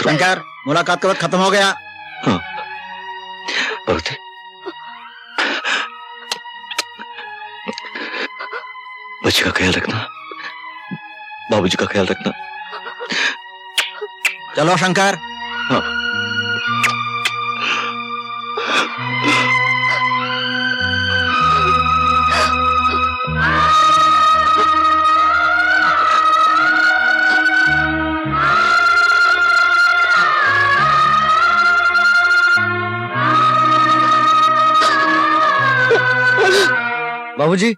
शंकर, मुलाकात का वक्त खत्म हो गया। हाँ पार्वती, बच्ची का ख्याल रखना, बाबूजी का ख्याल रखना। चलो शंकर। हाँ। बाबूजी,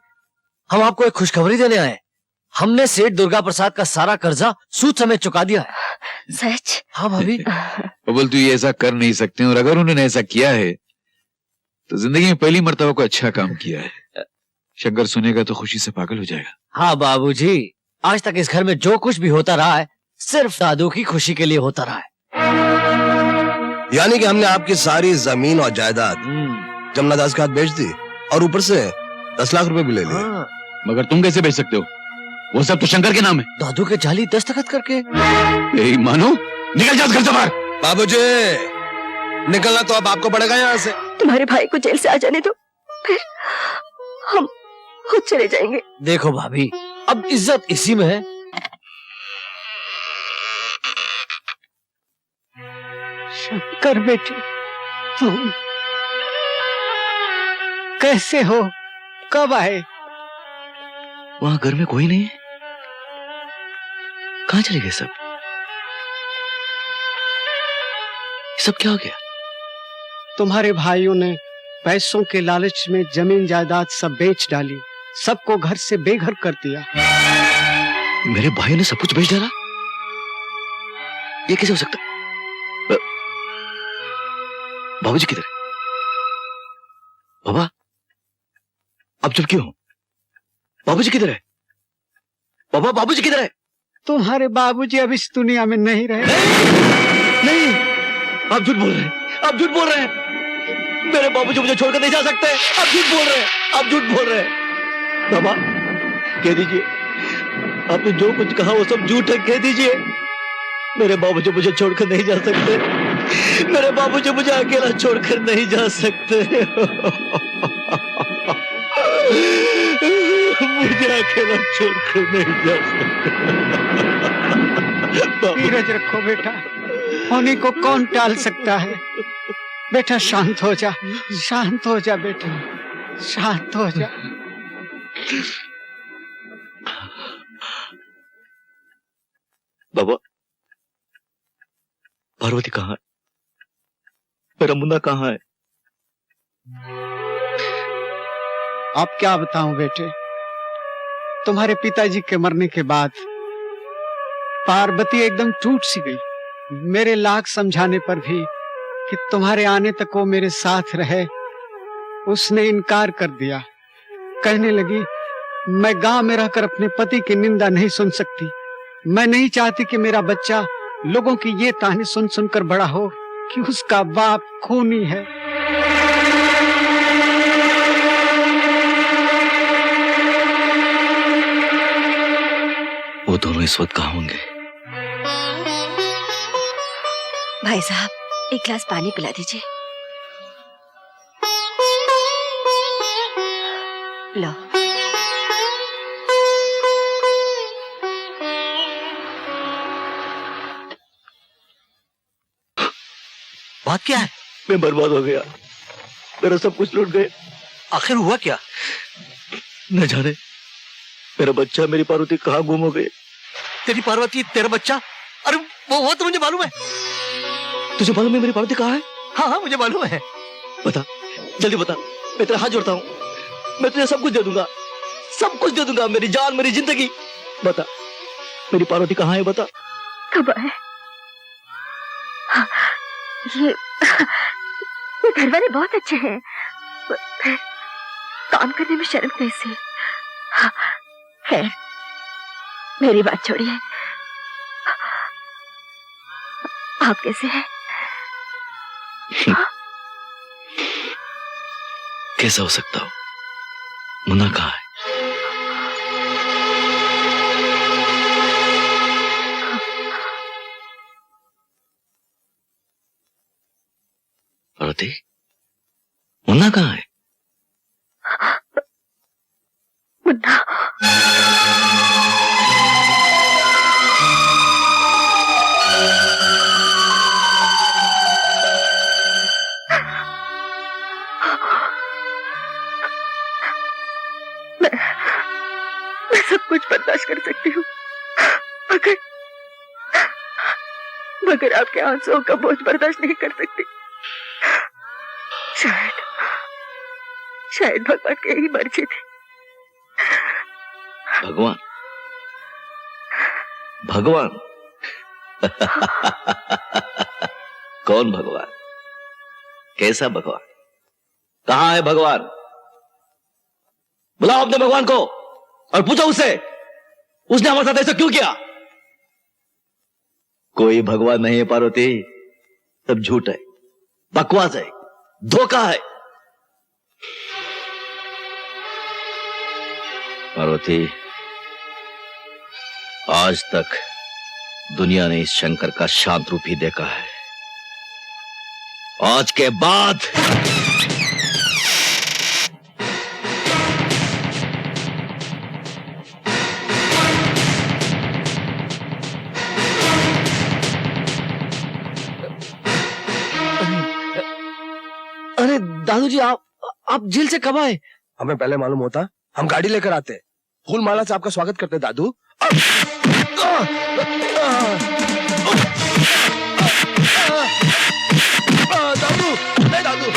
हम आपको एक खुशखबरी देने आए। हमने सेठ दुर्गा प्रसाद का सारा कर्जा सूद समेत चुका दिया है। सच? हाँ भाभी। बबल, तू ये ऐसा कर नहीं सकते, और अगर उन्होंने ऐसा किया है तो जिंदगी में पहली मर्तबा को अच्छा काम किया है। शंकर सुनेगा तो खुशी से पागल हो जाएगा। हाँ बाबूजी, आज तक इस घर में जो कुछ भी होता रहा है सिर्फ दादू की खुशी के लिए होता रहा है। यानी कि हमने आपकी सारी जमीन और जायदाद जमुना दास के हाथ बेच दी और ऊपर से 10 लाख रुपए भी ले लिए। हाँ। मगर तुम कैसे बेच सकते हो? वो सब तो शंकर के नाम है। दादू के जाली दस्तखत करके। यही मानो, निकल जा घर से बाहर। बाबूजी, निकलना तो अब आपको पड़ेगा यहाँ से। तुम्हारे भाई को जेल से आ जाने दो, फिर हम खुद चले जाएंगे। देखो भाभी, अब इज्जत इसी में है। शंकर बेटे, तुम कैसे हो? कब आए? वहां घर में कोई नहीं है। कहां चले गए सब? सब क्या हो गया? तुम्हारे भाइयों ने पैसों के लालच में जमीन जायदाद सब बेच डाली, सबको घर से बेघर कर दिया। मेरे भाइयों ने सब कुछ बेच डाला? ये कैसे हो सकता? बाबूजी किधर है? बाबा, अब चुप क्यों हो? बाबूजी किधर है? बाबा, बाबूजी किधर है? तुम्हारे बाबूजी अब इस दुनिया में नहीं रहे। नहीं, आप झूठ बोल रहे हैं, आप झूठ बोल रहे हैं। मेरे बाबूजी मुझे छोड़कर नहीं जा सकते। आप झूठ बोल रहे हैं, आप झूठ बोल रहे हैं। बाबा, कह दीजिए, आपने जो कुछ कहा वो सब झूठ है, कह दीजिए। मेरे बाबूजी मुझे छोड़कर नहीं जा सकते। मेरे बाबूजी मुझे अकेला छोड़कर नहीं जा सकते। मुझे अकेला छोड़कर नहीं जा सकते। धीरज रखो बेटा, होने को कौन टाल सकता है। बेटा शांत हो जा, शांत हो जा बेटा, शांत हो जा। बाबा, पार्वती कहाँ है? मेरा मुन्ना कहाँ है? अब क्या बताऊं बेटे, तुम्हारे पिताजी के मरने के बाद पार्वती एकदम टूट सी गई। मेरे लाख समझाने पर भी कि तुम्हारे आने तक वो मेरे साथ रहे, उसने इनकार कर दिया। कहने लगी, मैं गांव में रहकर अपने पति की निंदा नहीं सुन सकती। मैं नहीं चाहती कि मेरा बच्चा लोगों की ये ताने सुन सुनकर बड़ा हो कि उसका बाप खूनी है। वो दोनों इस वक्त कहाँ होंगे? भाई साहब, एक गिलास पानी पिला दीजिए। लो। बात क्या है? मैं बर्बाद हो गया, मेरा सब कुछ लूट गए। आखिर हुआ क्या? न जाने मेरा बच्चा, मेरी पार्वती कहाँ गुम हो गई। तेरी पार्वती, तेरा बच्चा? अरे वो तो मुझे मालूम है। तुझे मालूम है मेरी पार्वती कहाँ है? हाँ हाँ, मुझे मालूम है। बता, जल्दी बता, मैं तेरा हाथ जोड़ता हूँ। मैं तुझे सब कुछ दे दूंगा, सब कुछ दे दूंगा, मेरी जान, मेरी जिंदगी। बता, मेरी पार्वती कहाँ है? बता। कब आए? ये घर वाले बहुत अच्छे हैं, फिर काम करने में शर्म कैसे? खैर, मेरी बात छोड़िए, आप कैसे हैं? कैसा हो सकता हो? मुन्ना कहाँ है? पार्वती, मुन्ना कहाँ है? मुन्ना मैं सब कुछ बर्दाश्त कर सकती हूँ, मगर आपके आंसुओं का बोझ बर्दाश्त नहीं कर सकती। शायद भगवान की यही मर्जी थी। भगवान? भगवान? कौन भगवान? कैसा भगवान? कहाँ है भगवान? बुलाओ अपने भगवान को और पूछो उससे, उसने हमारे साथ ऐसा क्यों किया? कोई भगवान नहीं है पार्वती, सब झूठ है, बकवास है, धोखा है। पार्वती, आज तक दुनिया ने इस शंकर का शांत रूप ही देखा है। आज के बाद अरे दादू जी, आप जेल से कब आए? हमें पहले मालूम होता हम गाड़ी लेकर आते, फूल माला से आपका स्वागत करते दादू। दादू नहीं, दादू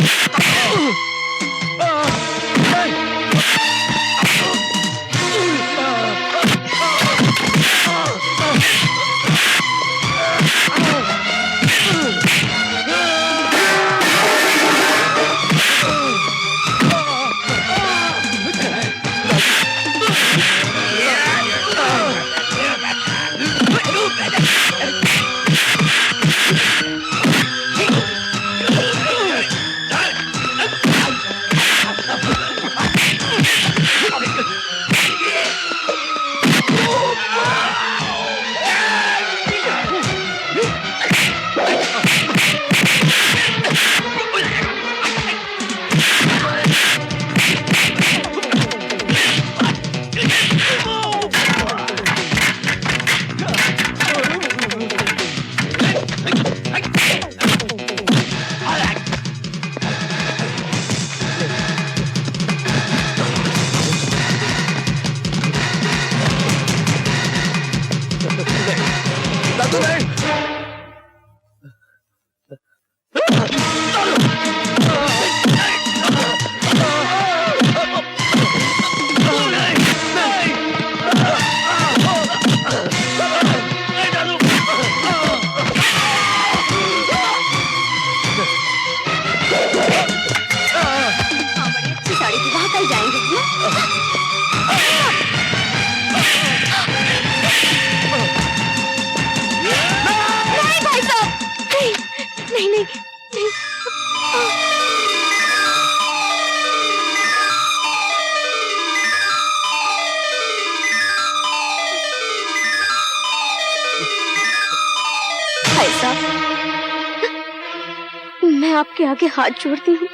मैं आपके आगे हाथ जोड़ती हूँ,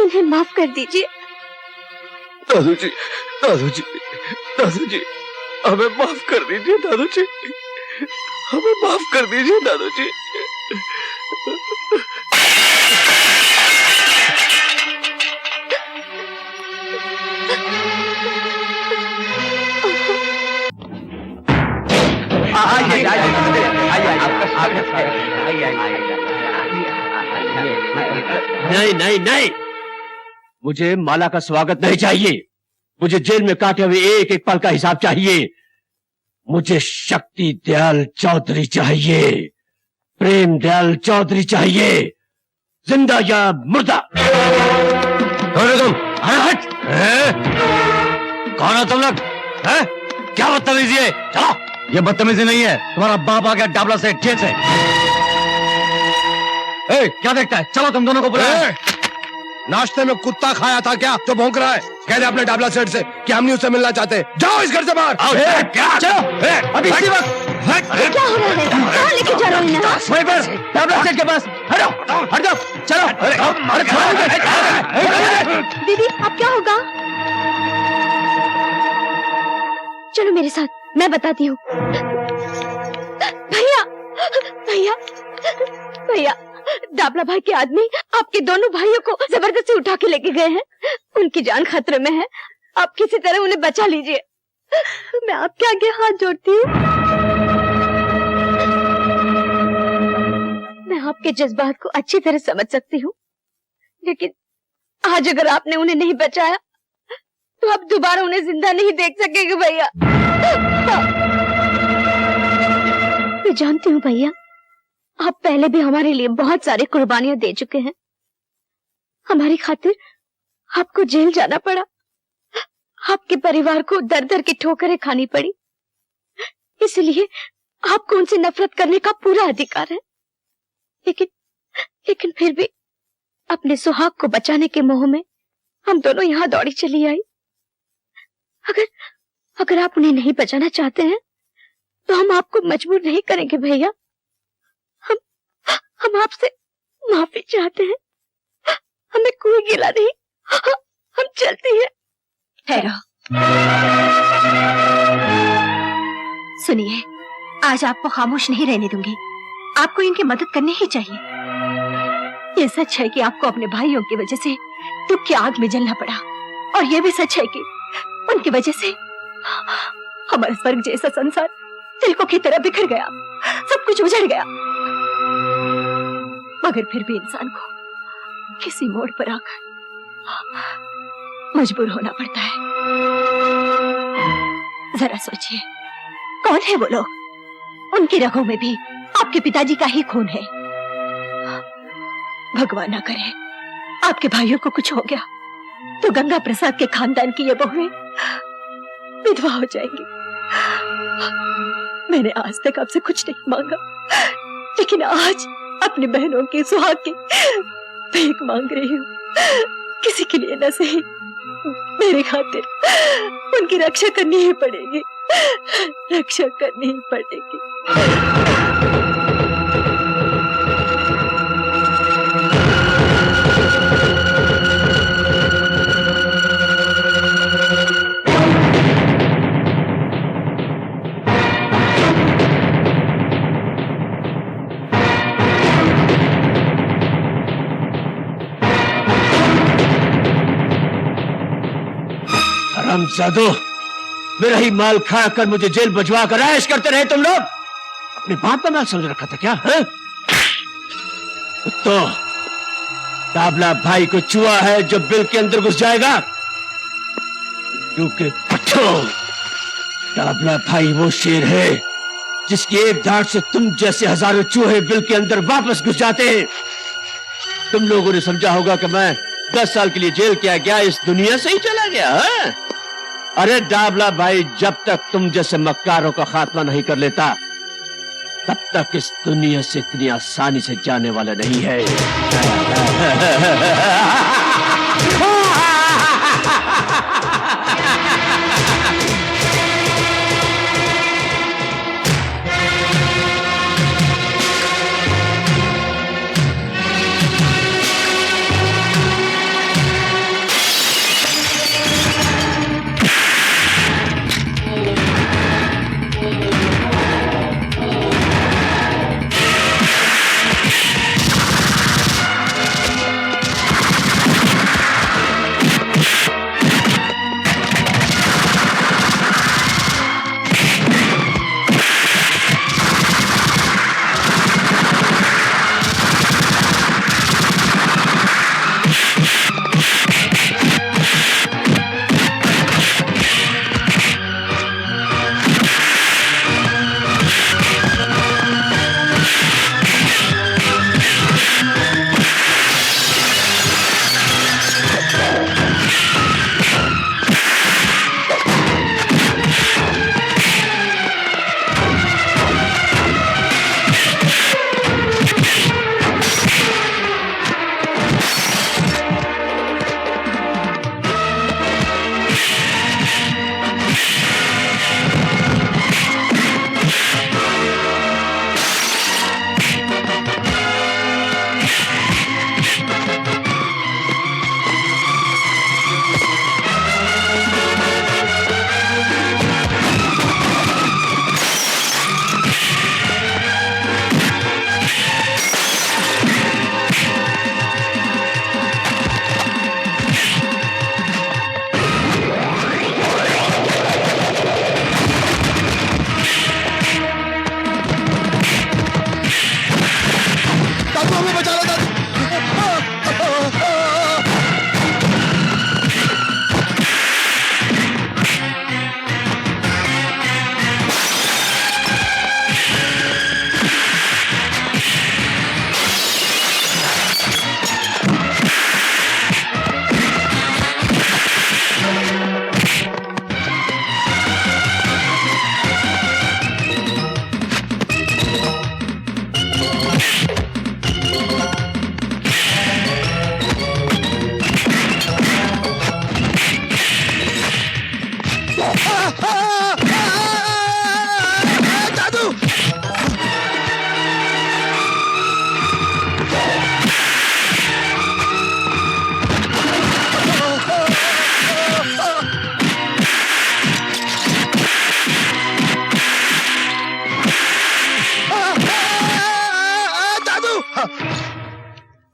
उन्हें माफ कर दीजिए। दादू जी, दादू जी, दादू जी, हमें माफ कर दीजिए दादू जी, हमें माफ कर दीजिए दादू जी। नहीं नहीं नहीं, मुझे माला का स्वागत नहीं चाहिए। मुझे जेल में काटे हुए एक एक पल का हिसाब चाहिए। मुझे शक्ति दयाल चौधरी चाहिए, प्रेम दयाल चौधरी चाहिए, जिंदा या मुर्दा। कौन हो तुम? हट! कौन हो तुम लोग? क्या बदतमीजी है? चलो। ये बदतमीजी नहीं है, तुम्हारा बाप आ गया डाबला से, जेल से। क्या देखता है? चलो तुम दोनों को बुलाओ। नाश्ते में कुत्ता खाया था क्या जो भौंक रहा है? कह दे अपने डाबला सेठ से कि हम नहीं उससे मिलना चाहते। जाओ इस घर से बाहर। क्या? चलो अभी इसी वक्त क्या हो रहा है? कहाँ लेके जा रहे हो इन्हें? वहीं पर डाबला सेठ के पास। हटो, हट जाओ, चलो। अरे दीदी अब क्या होगा? चलो मेरे साथ, मैं बताती हूँ। भैया भैया भैया, डाबला भाई के आदमी आपके दोनों भाइयों को जबरदस्ती उठा के लेके गए हैं। उनकी जान खतरे में है, आप किसी तरह उन्हें बचा लीजिए। मैं आपके आगे हाथ जोड़ती हूँ। मैं आपके जज्बात को अच्छी तरह समझ सकती हूँ, लेकिन आज अगर आपने उन्हें नहीं बचाया तो आप दोबारा उन्हें जिंदा नहीं देख सकेंगे भैया। मैं जानती हूँ भैया, आप पहले भी हमारे लिए बहुत सारी कुर्बानियां दे चुके हैं। हमारी खातिर आपको जेल जाना पड़ा, आपके परिवार को दर दर की ठोकरें खानी पड़ी, इसलिए आपको उनसे नफरत करने का पूरा अधिकार है। लेकिन फिर भी अपने सुहाग को बचाने के मोह में हम दोनों यहाँ दौड़ी चली आई। अगर आप उन्हें नहीं बचाना चाहते हैं तो हम आपको मजबूर नहीं करेंगे भैया। हम आपसे माफी चाहते हैं, हमें कोई गिला नहीं, हम चलते हैं। ठहरो, सुनिए, आज आपको खामोश नहीं रहने दूंगी। आपको इनकी मदद करनी ही चाहिए। ये सच है कि आपको अपने भाइयों की वजह से दुख की आग में जलना पड़ा, और ये भी सच है कि उनकी वजह से हमारा स्वर्ग जैसा संसार तिलकों की तरह बिखर गया, सब कुछ उजड़ गया। मगर फिर भी इंसान को किसी मोड़ पर आकर मजबूर होना पड़ता है। जरा सोचिए, कौन है वो लोग? उनकी रगों में भी आपके पिताजी का ही खून है। भगवान ना करे आपके भाइयों को कुछ हो गया तो गंगा प्रसाद के खानदान की ये बहुएं विधवा हो जाएंगी। मैंने आज तक आपसे कुछ नहीं मांगा, लेकिन आज अपनी बहनों के सुहाग की भीख मांग रही हूँ। किसी के लिए न सही, मेरे खातिर उनकी रक्षा करनी ही पड़ेगी, रक्षा करनी ही पड़ेगी। हरामजादो, मेरा ही माल खाकर मुझे जेल भिजवा कर ऐश करते रहे तुम लोग। अपने बाप का माल समझ रखा था क्या? तो डाबला भाई को चुआ है जो बिल के अंदर घुस जाएगा। क्योंकि पट्टो, डाबला भाई वो शेर है जिसकी एक धाड़ से तुम जैसे हजारों चूहे बिल के अंदर वापस घुस जाते हैं। तुम लोगों ने समझा होगा कि मैं 10 साल के लिए जेल किया गया, इस दुनिया से ही चला गया है? अरे डाबला भाई जब तक तुम जैसे मक्कारों का खात्मा नहीं कर लेता तब तक इस दुनिया से इतनी आसानी से जाने वाला नहीं है।